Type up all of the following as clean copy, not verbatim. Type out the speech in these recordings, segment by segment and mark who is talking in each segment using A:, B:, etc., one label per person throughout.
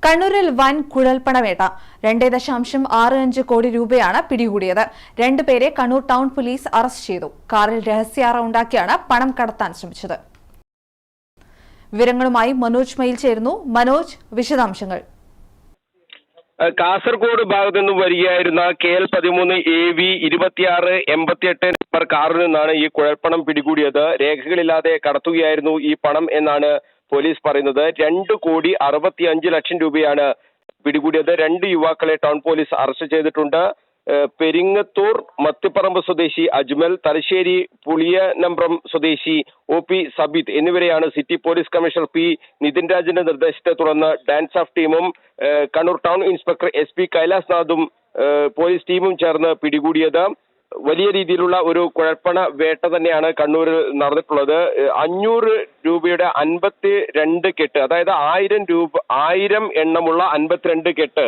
A: കണ്ണൂരിൽ വൻ കുഴൽപ്പണവേട്ട 2.65 കോടി രൂപയാണ് പിടികൂടിയത്. 2 പേരെ കണ്ണൂർ ടൗൺ പോലീസ് അറസ്റ്റ് ചെയ്തു. കാറിൽ രഹസ്യാറ ഉണ്ടാക്കിയാണ് പണം കടത്താൻ ശ്രമിച്ചത്. വിവരങ്ങളുമായി മനോജ് മയിൽ ചേരുന്നു. മനോജ്, വിശദാംശങ്ങൾ.
B: കാസർഗോഡ് ഭാഗത്തു നിന്നും വരികയായിരുന്ന KL13 AV 2688 നമ്പർ കാറിൽ നിന്നാണ് ഈ കുഴൽപ്പണം പിടികൂടിയത്. രേഖകളില്ലാതെ കടത്തുകയായിരുന്നു ഈ പണം എന്നാണ് പോലീസ് പറയുന്നത്. 2,65 ലക്ഷം രൂപയാണ് പിടികൂടിയത്. 2 യുവാക്കളെ ടൗൺ പോലീസ് അറസ്റ്റ് ചെയ്തിട്ടുണ്ട്. പെരിങ്ങത്തൂർ മത്തിപ്പറമ്പ് സ്വദേശി അജ്മൽ, തലശ്ശേരി പുളിയനമ്പ്രം സ്വദേശി OP സബിത് എന്നിവരെയാണ് city police commissioner P Nithin രാജിന്റെ നിർദ്ദേശത്തെ തുടർന്ന് ഡാൻസ് ഓഫ് ടീമും Kannur town inspector SP Kailas നാഥും പോലീസ് ടീമും ചേർന്ന് പിടികൂടിയത്. വലിയ രീതിയിലുള്ള ഒരു കുഴൽപ്പണ വേട്ട തന്നെയാണ് കണ്ണൂരിൽ നടന്നിട്ടുള്ളത്. 500 രൂപയുടെ 52 കെട്ട്, അതായത് 1000 എണ്ണമുള്ള 52 കെട്ട്,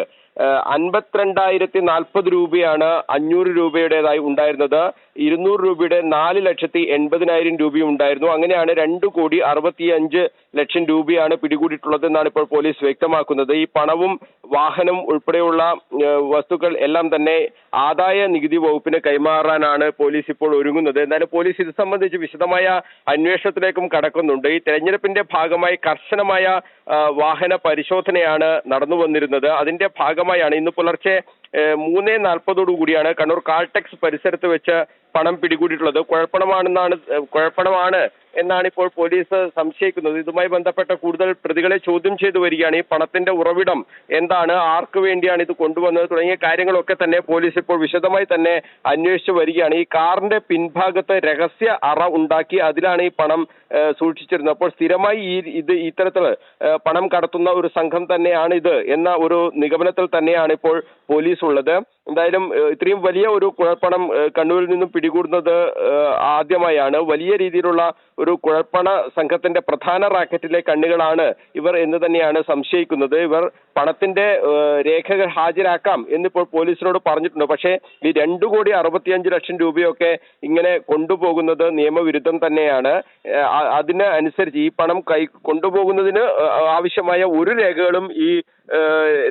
B: 52,040 രൂപയാണ് 500 രൂപയുടേതായി ഉണ്ടായിരുന്നത്. 200 രൂപയുടെ 4,80,000 രൂപയും ഉണ്ടായിരുന്നു. അങ്ങനെയാണ് 2,65 ലക്ഷം രൂപയാണ് പിടികൂടിയിട്ടുള്ളത് എന്നാണ് ഇപ്പോൾ പോലീസ് വ്യക്തമാക്കുന്നത്. ഈ പണവും വാഹനം ഉൾപ്പെടെയുള്ള വസ്തുക്കൾ എല്ലാം തന്നെ ആദായ നികുതി വകുപ്പിന് കൈമാറാനാണ് പോലീസ് ഇപ്പോൾ ഒരുങ്ങുന്നത്. എന്നാലും പോലീസ് ഇത് സംബന്ധിച്ച് വിശദമായ അന്വേഷണത്തിലേക്കും കടക്കുന്നുണ്ട്. ഈ തെരഞ്ഞെടുപ്പിന്റെ ഭാഗമായി കർശനമായ വാഹന പരിശോധനയാണ് നടന്നു വന്നിരുന്നത്. അതിന്റെ ഭാഗമായാണ് ഇന്ന് പുലർച്ചെ 3:40 കൂടിയാണ് കണ്ണൂർ കാൾടെക്സ് പരിസരത്ത് വെച്ച് പണം പിടികൂടിയിട്ടുള്ളത്. കുഴൽപ്പണമാണ് എന്നാണ് ഇപ്പോൾ പോലീസ് സംശയിക്കുന്നത്. ഇതുമായി ബന്ധപ്പെട്ട കൂടുതൽ പ്രതികളെ ചോദ്യം ചെയ്തു വരികയാണ്. ഈ പണത്തിന്റെ ഉറവിടം എന്താണ്, ആർക്ക് വേണ്ടിയാണ് ഇത് കൊണ്ടുവന്നത് തുടങ്ങിയ കാര്യങ്ങളൊക്കെ തന്നെ പോലീസ് ഇപ്പോൾ വിശദമായി തന്നെ അന്വേഷിച്ചു വരികയാണ്. ഈ കാറിന്റെ പിൻഭാഗത്ത് രഹസ്യ അറ ഉണ്ടാക്കി അതിലാണ് ഈ പണം സൂക്ഷിച്ചിരുന്നത്. അപ്പോൾ സ്ഥിരമായി ഇത്തരത്തിൽ പണം കടത്തുന്ന ഒരു സംഘം തന്നെയാണ് ഇത് എന്ന ഒരു നിഗമനത്തിൽ തന്നെയാണ് ഇപ്പോൾ പോലീസ് ഉള്ളത്. എന്തായാലും ഇത്രയും വലിയ ഒരു കുഴൽപ്പണം കണ്ണൂരിൽ നിന്നും പിടികൂടുന്നത് ആദ്യമായാണ്. വലിയ രീതിയിലുള്ള ഒരു കുഴൽപ്പണ സംഘത്തിന്റെ പ്രധാന റാക്കറ്റിലെ കണ്ണികളാണ് ഇവർ എന്ന് തന്നെയാണ് സംശയിക്കുന്നത്. ഇവർ പണത്തിന്റെ രേഖകൾ ഹാജരാക്കാം എന്നിപ്പോൾ പോലീസിനോട് പറഞ്ഞിട്ടുണ്ട്. പക്ഷേ ഈ 2,65 ലക്ഷം രൂപയൊക്കെ ഇങ്ങനെ കൊണ്ടുപോകുന്നത് നിയമവിരുദ്ധം തന്നെയാണ്. അതിന് അനുസരിച്ച് ഈ പണം കൊണ്ടുപോകുന്നതിന് ആവശ്യമായ ഒരു രേഖകളും ഈ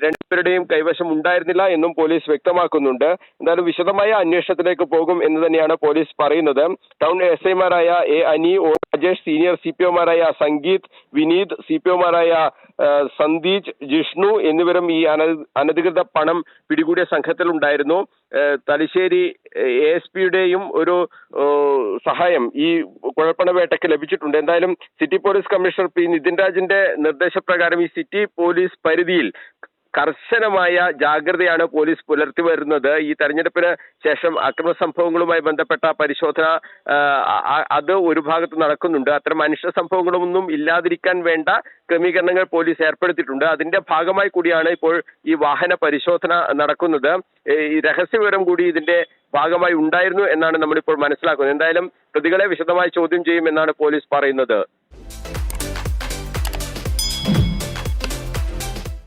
B: 2 പേരുടെയും കൈവശം ഉണ്ടായിരുന്നില്ല എന്നും പോലീസ് വ്യക്തമാക്കുന്നുണ്ട്. എന്തായാലും വിശദമായ അന്വേഷണത്തിലേക്ക് പോകും എന്ന് തന്നെയാണ് പോലീസ് പറയുന്നത്. ടൗൺ SI മാരായ A Ani, O Rajesh, senior CPO മാരായ സംഗീത്, വിനീത്, CPO മാരായ സന്ദീജ്, ജിഷ്ണു എന്നിവരും ഈ അനധികൃത പണം പിടികൂടിയ സംഘത്തിൽ ഉണ്ടായിരുന്നു. തലശ്ശേരി ASP യുടെയും ഒരു സഹായം ഈ കുഴൽപ്പണ വേട്ടയ്ക്ക് ലഭിച്ചിട്ടുണ്ട്. എന്തായാലും city police commissioner P Nithin രാജിന്റെ നിർദ്ദേശപ്രകാരം ഈ സിറ്റി പോലീസ് പരിധിയിൽ കർശനമായ ജാഗ്രതയാണ് പോലീസ് പുലർത്തി വരുന്നത്. ഈ തെരഞ്ഞെടുപ്പിന് ശേഷം അക്രമ സംഭവങ്ങളുമായി ബന്ധപ്പെട്ട പരിശോധന അത് ഒരു ഭാഗത്ത് നടക്കുന്നുണ്ട്. അത്തരം അനിഷ്ട സംഭവങ്ങളൊന്നും ഇല്ലാതിരിക്കാൻ വേണ്ട ക്രമീകരണങ്ങൾ പോലീസ് ഏർപ്പെടുത്തിയിട്ടുണ്ട്. അതിന്റെ ഭാഗമായി കൂടിയാണ് ഇപ്പോൾ ഈ വാഹന പരിശോധന നടക്കുന്നത്. ഈ രഹസ്യ വിവരം കൂടി ഇതിന്റെ ഭാഗമായി ഉണ്ടായിരുന്നു എന്നാണ് നമ്മളിപ്പോൾ മനസ്സിലാക്കുന്നത്. എന്തായാലും പ്രതികളെ വിശദമായി ചോദ്യം ചെയ്യുമെന്നാണ് പോലീസ് പറയുന്നത്.